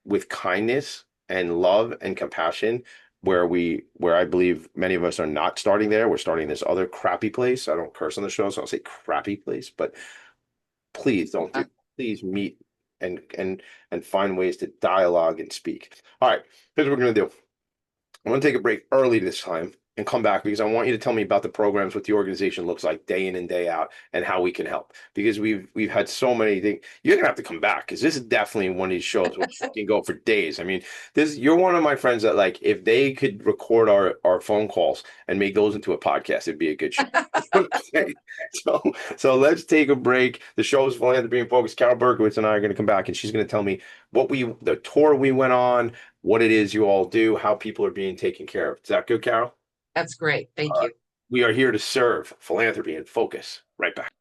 with kindness and love and compassion, where I believe many of us are not starting there. We're starting this other crappy place. I don't curse on the show, so I'll say crappy place, but please please meet and find ways to dialogue and speak. All right, here's what we're going to do. I'm going to take a break early this time and come back, because I want you to tell me about the programs, what the organization looks like day in and day out, and how we can help. Because we've had so many things. You're gonna have to come back, because this is definitely one of these shows where you can go for days. I mean, you're one of my friends that, like, if they could record our phone calls and make those into a podcast, it'd be a good show. So let's take a break. The show is Philanthropy and Focus. Carol Burkowitz and I are going to come back, and she's going to tell me the tour we went on, what it is you all do, how people are being taken care of. Is that good, Carol? That's great. Thank you. We are here to serve. Philanthropy and Focus. Right back.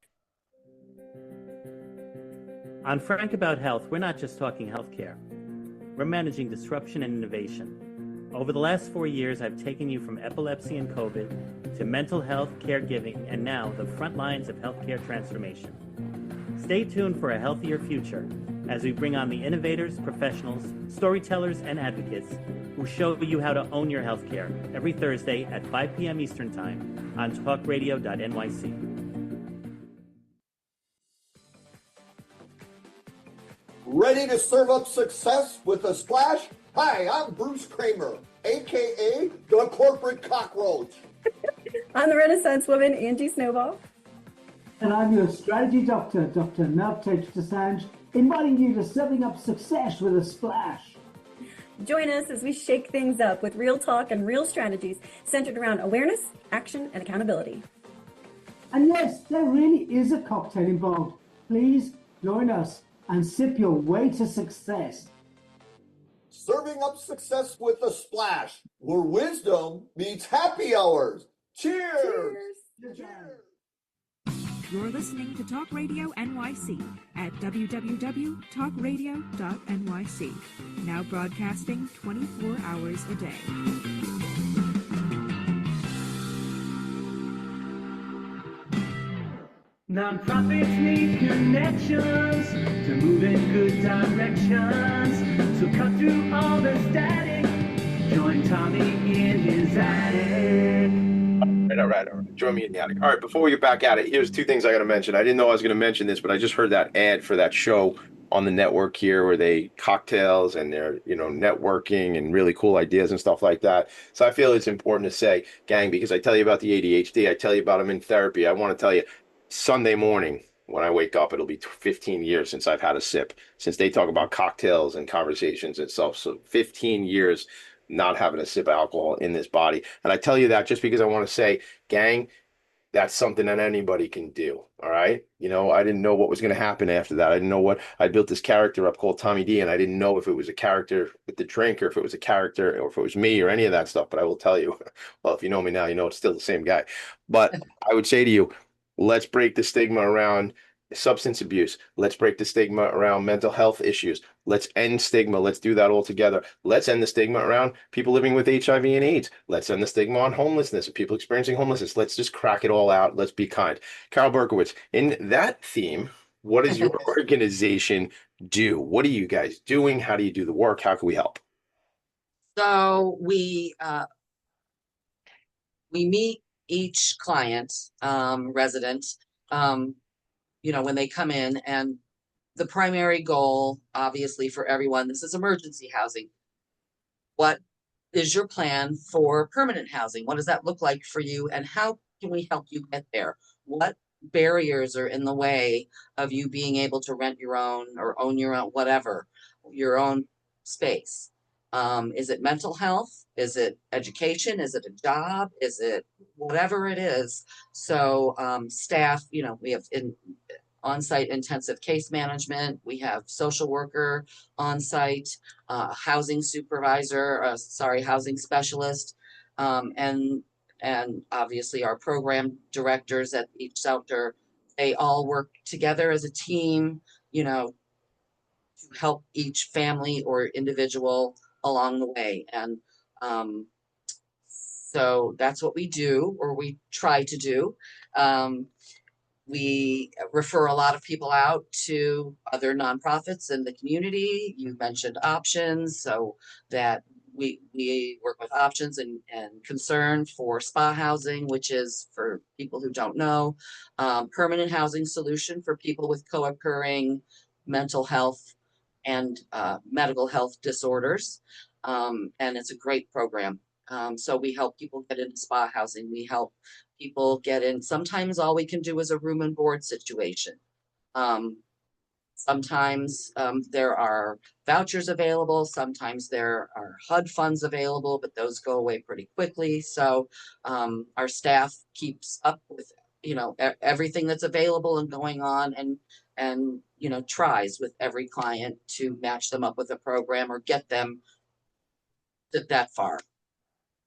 On Frank About Health, we're not just talking healthcare. we're managing disruption and innovation. Over the last 4 years, I've taken you from epilepsy and COVID to mental health, caregiving, and now the front lines of healthcare transformation. Stay tuned for a healthier future as we bring on the innovators, professionals, storytellers, and advocates who show you how to own your healthcare every Thursday at 5 p.m. Eastern Time on talkradio.nyc. Ready to serve up success with a splash? Hi, I'm Bruce Kramer, aka the Corporate Cockroach. I'm the Renaissance woman, Angie Snowball. And I'm your strategy doctor, Dr. Navtej Desange, inviting you to serving up success with a splash. Join us as we shake things up with real talk and real strategies centered around awareness, action, and accountability. And yes, there really is a cocktail involved. Please join us and sip your way to success. Serving up success with a splash, where wisdom meets happy hours. Cheers! Cheers. You're listening to Talk Radio NYC at www.talkradio.nyc. Now broadcasting 24 hours a day. Nonprofits need connections to move in good directions. So cut through all the static. Join Tommy in his attic. All right. Join me in the attic. All right, before we get back at it, here's two things I got to mention. I didn't know I was going to mention this, but I just heard that ad for that show on the network here where they cocktails and they're, networking and really cool ideas and stuff like that. So I feel it's important to say, gang, because I tell you about the ADHD, I tell you about them in therapy. I want to tell you, Sunday morning when I wake up, it'll be 15 years since I've had a sip, since they talk about cocktails and conversations and stuff. So 15 years not having a sip of alcohol in this body. And I tell you that just because I want to say, gang, that's something that anybody can do. All right. I didn't know what was going to happen after that. I didn't know what I built this character up called Tommy D, and I didn't know if it was a character with the drink or if it was a character or if it was me or any of that stuff. But I will tell you, well, if you know me now, it's still the same guy. But I would say to you, let's break the stigma around substance abuse. Let's break the stigma around mental health issues. Let's end stigma. Let's do that all together. Let's end the stigma around people living with HIV and AIDS. Let's end the stigma on homelessness, people experiencing homelessness. Let's just crack it all out. Let's be kind. Carol Burkowitz, in that theme, what does your organization do? What are you guys doing? How do you do the work? How can we help? So we meet each client, resident, when they come in, and the primary goal, obviously, for everyone, this is emergency housing. What is your plan for permanent housing? What does that look like for you? And how can we help you get there? What barriers are in the way of you being able to rent your own or own your own, whatever, your own space? Is it mental health? Is it education? Is it a job? Is it whatever it is? So staff, we have on-site intensive case management. We have social worker on-site, housing supervisor, housing specialist, and obviously our program directors at each shelter. They all work together as a team, to help each family or individual along the way. And so that's what we do, or we try to do. We refer a lot of people out to other nonprofits in the community. You mentioned Options, so that we work with Options and Concern for spa housing, which is, for people who don't know, permanent housing solution for people with co-occurring mental health and medical health disorders. And it's a great program. So we help people get into spa housing. We help people get in. Sometimes all we can do is a room and board situation. Sometimes there are vouchers available. Sometimes there are HUD funds available, but those go away pretty quickly. So our staff keeps up with, everything that's available and going on, and tries with every client to match them up with a program or get them that far.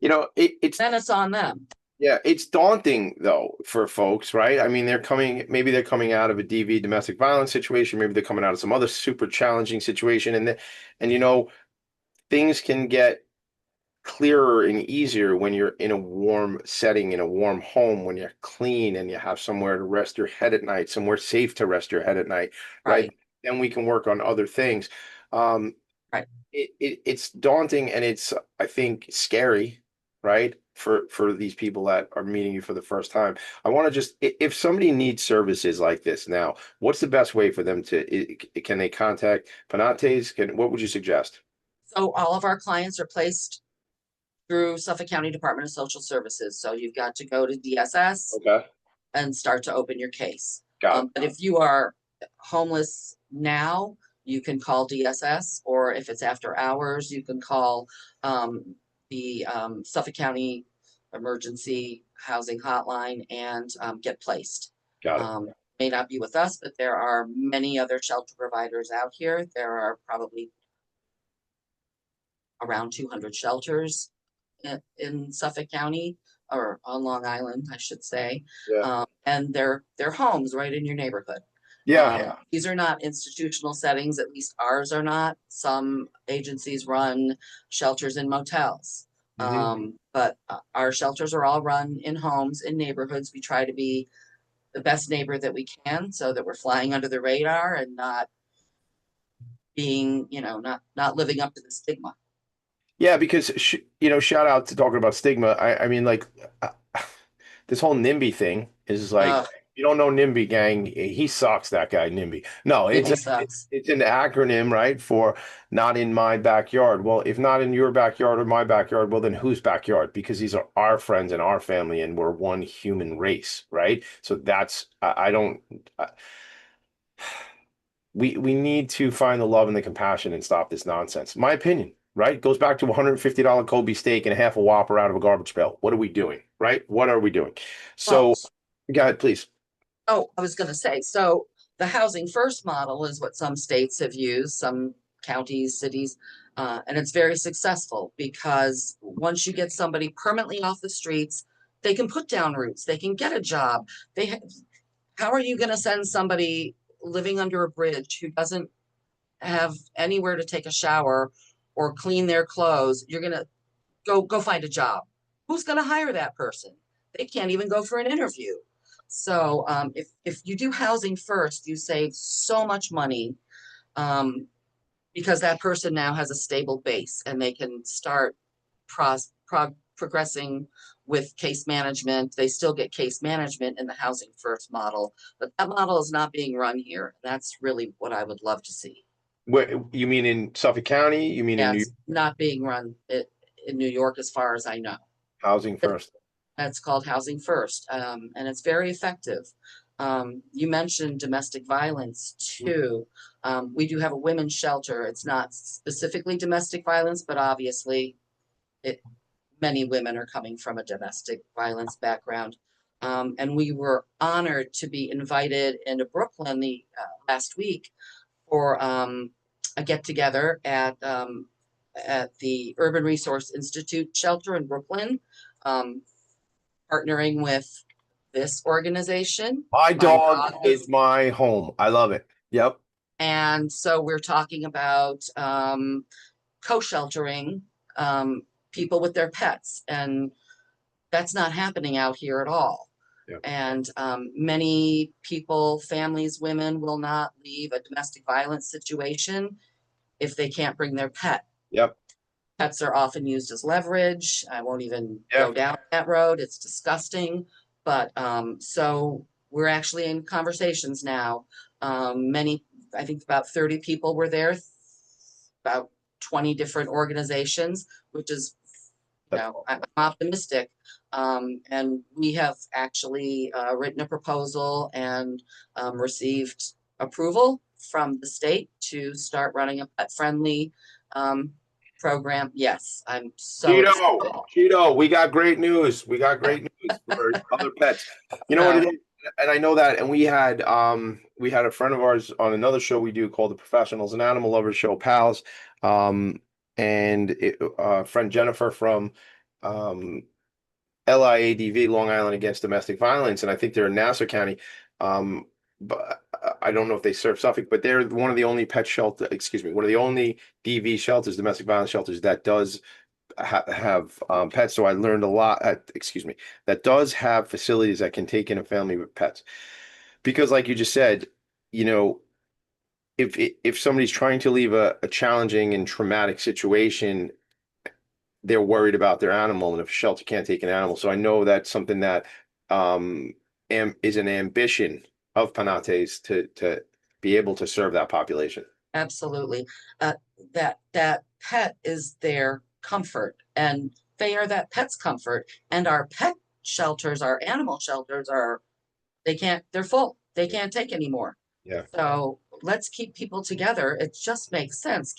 It's on them. Yeah, it's daunting though for folks, right? I mean, maybe they're coming out of a DV, domestic violence situation, maybe they're coming out of some other super challenging situation, and things can get clearer and easier when you're in a warm setting, in a warm home, when you're clean and you have somewhere to rest your head at night, somewhere safe to rest your head at night, right? Then we can work on other things. It's daunting, and it's, I think, scary, right? For these people that are meeting you for the first time. I want to just, if somebody needs services like this now, what's the best way for them to, can they contact Penates? What would you suggest? So all of our clients are placed through Suffolk County Department of Social Services. So you've got to go to DSS and start to open your case. But if you are homeless now, you can call DSS, or if it's after hours, you can call the Suffolk County Emergency Housing Hotline and get placed. May not be with us, but there are many other shelter providers out here. There are probably around 200 shelters in Suffolk County, or on Long Island, I should say. And they're homes right in your neighborhood. These are not institutional settings, at least ours are not. Some agencies run shelters in motels. But our shelters are all run in homes, in neighborhoods. We try to be the best neighbor that we can, so that we're flying under the radar and not being, not living up to the stigma. Yeah, because, shout out to talking about stigma. I mean, like, this whole NIMBY thing is like, you don't know NIMBY, gang, he sucks, that guy, NIMBY. No, it's an acronym, right, for not in my backyard. Well, if not in your backyard or my backyard, well, then whose backyard? Because these are our friends and our family, and we're one human race, right? So that's, we need to find the love and the compassion and stop this nonsense. My opinion. Right? Goes back to $150 Kobe steak and half a Whopper out of a garbage pail. What are we doing? Right? What are we doing? So, go ahead, please. Oh, I was going to say, so the housing first model is what some states have used, some counties, cities, and it's very successful, because once you get somebody permanently off the streets, they can put down roots, they can get a job. How are you going to send somebody living under a bridge who doesn't have anywhere to take a shower or clean their clothes? You're going to go find a job. Who's going to hire that person? They can't even go for an interview. So if you do housing first, you save so much money, because that person now has a stable base, and they can start progressing with case management. They still get case management in the housing first model, but that model is not being run here. That's really what I would love to see. Where, you mean in Suffolk County? You mean in New York? Not being run in New York, as far as I know. Housing first. That's called housing first, and it's very effective. You mentioned domestic violence too. We do have a women's shelter. It's not specifically domestic violence, but obviously many women are coming from a domestic violence background. And we were honored to be invited into Brooklyn last week for a get-together at the Urban Resource Institute shelter in Brooklyn, partnering with this organization. My dog is my home. I love it. Yep. And so we're talking about co-sheltering people with their pets, and that's not happening out here at all. And many people, families, women will not leave a domestic violence situation if they can't bring their pet. Pets are often used as leverage. I won't even go down that road. It's disgusting. But so we're actually in conversations now. I think about 30 people were there, about 20 different organizations, which is, I'm optimistic. And we have actually written a proposal and received approval from the state to start running a pet-friendly program. Yes, I'm so excited. Cheeto, we got great news. We got great news for other pets. You know what it is? And I know that, and we had a friend of ours on another show we do called the Professionals and Animal Lovers Show, Pals, and friend Jennifer from LIADV, Long Island Against Domestic Violence, and I think they're in Nassau County. But I don't know if they serve Suffolk, but they're one of the only one of the only DV shelters, domestic violence shelters that does have pets. So I learned a lot that does have facilities that can take in a family with pets. Because like you just said, you know, if somebody's trying to leave a challenging and traumatic situation, they're worried about their animal, and if a shelter can't take an animal. So I know that's something that is an ambition of Penates to be able to serve that population. Absolutely. That pet is their comfort, and they are that pet's comfort. And our pet shelters, our animal shelters they're full. They can't take anymore. Yeah. So let's keep people together. It just makes sense.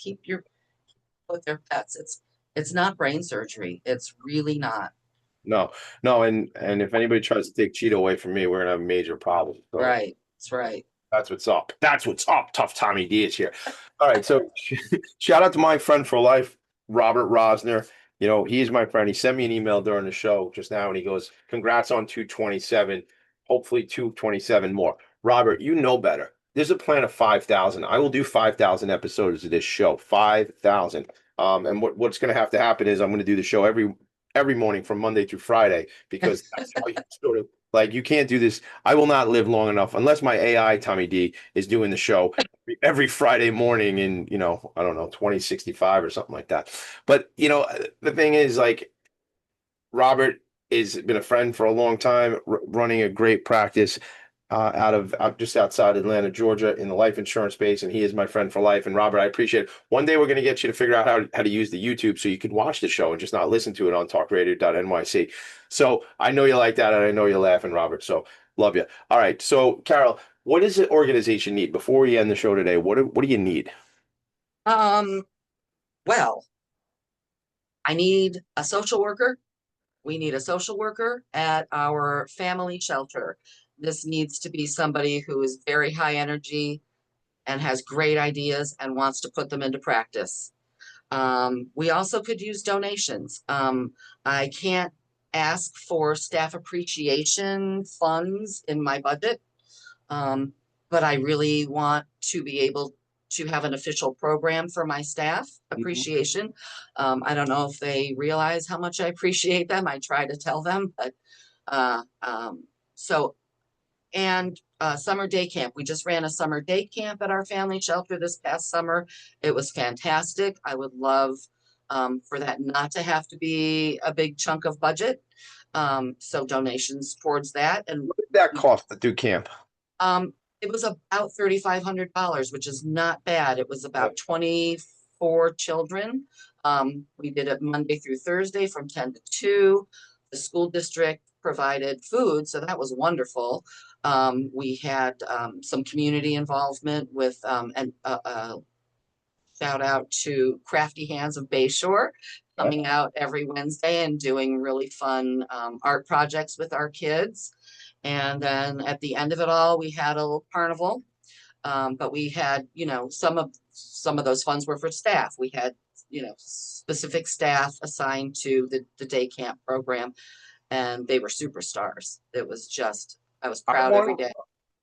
With their pets. It's not brain surgery. It's really not. No, and if anybody tries to take Cheetah away from me, we're gonna have a major problem. So Right. That's right. that's what's up. That's what's up. Tough Tommy D is here. All right, so shout out to my friend for life, Robert Rosner. You know, he's my friend. He sent me an email during the show just now, and he goes, "Congrats on 227. Hopefully 227 more." Robert, you know better. There's a plan of 5,000. I will do 5,000 episodes of this show. 5,000. And what's going to have to happen is I'm going to do the show every morning from Monday through Friday, because that's how you sort of like, you can't do this. I will not live long enough unless my AI Tommy D is doing the show every Friday morning in, you know, I don't know, 2065 or something like that. But, you know, the thing is, like, Robert has been a friend for a long time, running a great practice out just outside Atlanta, Georgia, in the life insurance space, and he is my friend for life. And Robert, I appreciate it. One day we're going to get you to figure out how to use the YouTube so you can watch the show and just not listen to it on talkradio.nyc. So I know you like that, and I know you're laughing, Robert. So love you. All right. So Carol, what does the organization need before we end the show today? What do you need? Well, I need a social worker. We need a social worker at our family shelter. This needs to be somebody who is very high energy and has great ideas and wants to put them into practice. We also could use donations. I can't ask for staff appreciation funds in my budget, but I really want to be able to have an official program for my staff appreciation. I don't know if they realize how much I appreciate them. I try to tell them, but summer day camp. We just ran a summer day camp at our family shelter this past summer. It was fantastic. I would love for that not to have to be a big chunk of budget. So donations towards that. And what did that cost to do camp? It was about $3,500, which is not bad. It was about 24 children. We did it Monday through Thursday from 10 to 2. The school district provided food, so that was wonderful. We had some community involvement with and shout out to Crafty Hands of Bayshore, coming out every Wednesday and doing really fun art projects with our kids. And then at the end of it all, we had a little carnival. But we had, you know, some of those funds were for staff. We had, you know, specific staff assigned to the day camp program, and they were superstars. It was just, I was proud every day.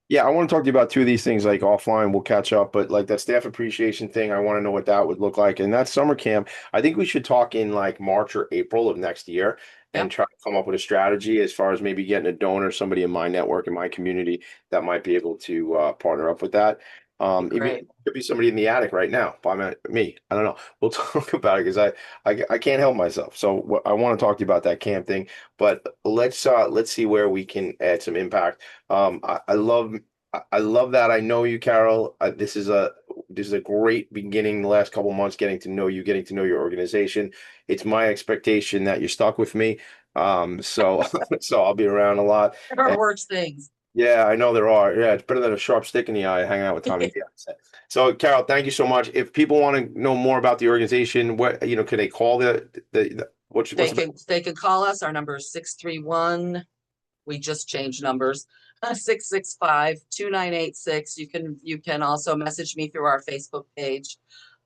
Yeah, I want to talk to you about two of these things, like offline, we'll catch up, but like that staff appreciation thing, I want to know what that would look like. And that summer camp, I think we should talk in like March or April of next year and try to come up with a strategy as far as maybe getting a donor, somebody in my network, in my community that might be able to partner up with that. Even it could be somebody in the attic right now by me. I don't know. We'll talk about it because I can't help myself. So I want to talk to you about that camp thing, but let's see where we can add some impact. I love that. I know you, Carol. This is a great beginning. The last couple of months, getting to know you, getting to know your organization. It's my expectation that you're stuck with me. So I'll be around a lot. There are worse things. Yeah, I know there are. Yeah, it's better than a sharp stick in the eye hanging out with Tommy. So, Carol, thank you so much. If people want to know more about the organization, what, you know, can they call they can call us. Our number is 631. We just changed numbers. 665-2986. You can also message me through our Facebook page,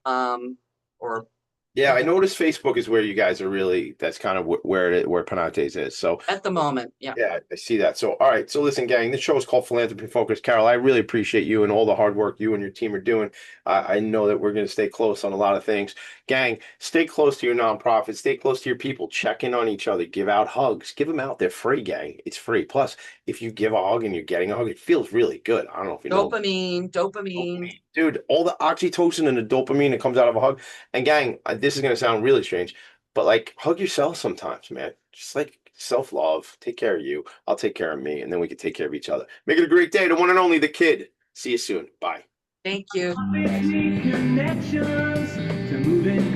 or Yeah, I noticed Facebook is where you guys are really, that's kind of where Penates is. So At the moment, yeah. yeah, I see that. So, all right. So listen, gang, this show is called Philanthropy Focus. Carol, I really appreciate you and all the hard work you and your team are doing. I know that we're going to stay close on a lot of things. Gang, stay close to your nonprofit. Stay close to your people. Check in on each other. Give out hugs. Give them out. They're free, gang. It's free. Plus, if you give a hug and you're getting a hug, it feels really good. I don't know if you know. Dopamine. Dude, all the oxytocin and the dopamine that comes out of a hug. And gang, this is going to sound really strange, but like hug yourself sometimes, man. Just like self-love. Take care of you. I'll take care of me. And then we can take care of each other. Make it a great day. The one and only, the kid. See you soon. Bye. Thank you. Connections to moving good.